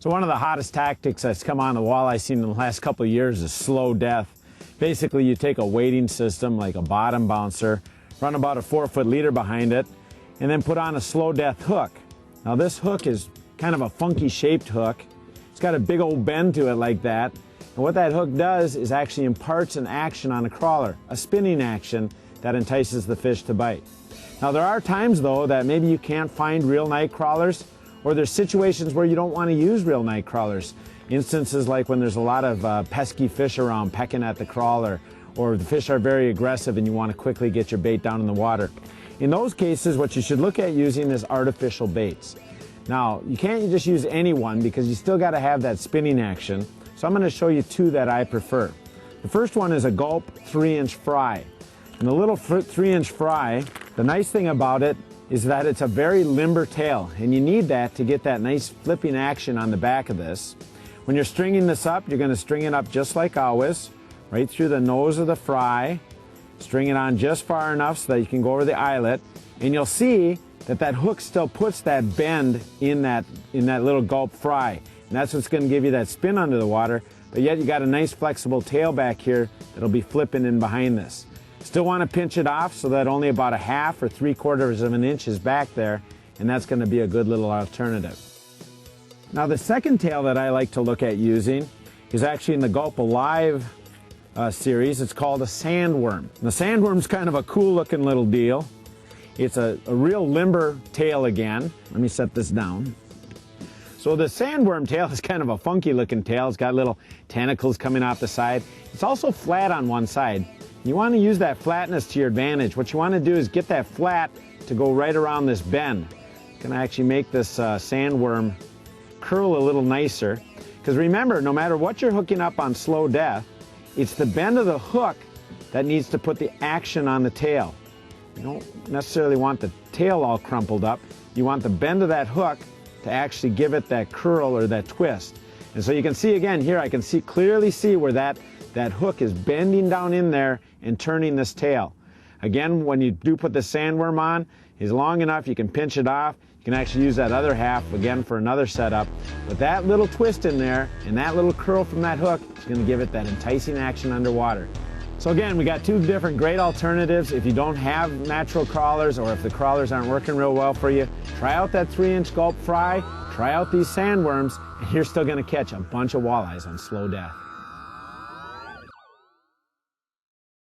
So one of the hottest tactics that's come on the walleye scene in the last couple of years is slow death. Basically, you take a weighting system like a bottom bouncer, run about a 4-foot leader behind it, and then put on a slow death hook. Now this hook is kind of a funky shaped hook. It's got a big old bend to it like that. And what that hook does is actually imparts an action on a crawler, a spinning action that entices the fish to bite. Now there are times though that maybe you can't find real night crawlers, or there's situations where you don't want to use real night crawlers. Instances like when there's a lot of pesky fish around pecking at the crawler, or the fish are very aggressive and you want to quickly get your bait down in the water. In those cases, what you should look at using is artificial baits. Now, you can't just use any one because you still got to have that spinning action. So I'm going to show you two that I prefer. The first one is a Gulp 3-inch fry. And the little 3-inch fry, the nice thing about it is that it's a very limber tail, and you need that to get that nice flipping action on the back of this. When you're stringing this up, you're going to string it up just like always, right through the nose of the fry. String it on just far enough so that you can go over the eyelet, and you'll see that that hook still puts that bend in that little Gulp fry. And that's what's going to give you that spin under the water, but yet you got a nice flexible tail back here that'll be flipping in behind this. Still want to pinch it off so that only about a 1/2 or 3/4 of an inch is back there, and that's going to be a good little alternative. Now the second tail that I like to look at using is actually in the Gulp Alive series. It's called a sandworm. The sandworm's kind of a cool looking little deal. It's a real limber tail again. Let me set this down. So the sandworm tail is kind of a funky looking tail. It's got little tentacles coming off the side. It's also flat on one side. You want to use that flatness to your advantage. What you want to do is get that flat to go right around this bend. It's going to actually make this sandworm curl a little nicer. Because remember, no matter what you're hooking up on slow death, it's the bend of the hook that needs to put the action on the tail. You don't necessarily want the tail all crumpled up. You want the bend of that hook to actually give it that curl or that twist. And so you can see again here, I can clearly see where that hook is bending down in there and turning this tail. Again, when you do put the sandworm on, it's long enough, you can pinch it off. You can actually use that other half again for another setup. But that little twist in there and that little curl from that hook is going to give it that enticing action underwater. So again, we got two different great alternatives. If you don't have natural crawlers, or if the crawlers aren't working real well for you, try out that 3-inch Gulp fry, try out these sandworms, and you're still going to catch a bunch of walleyes on slow death.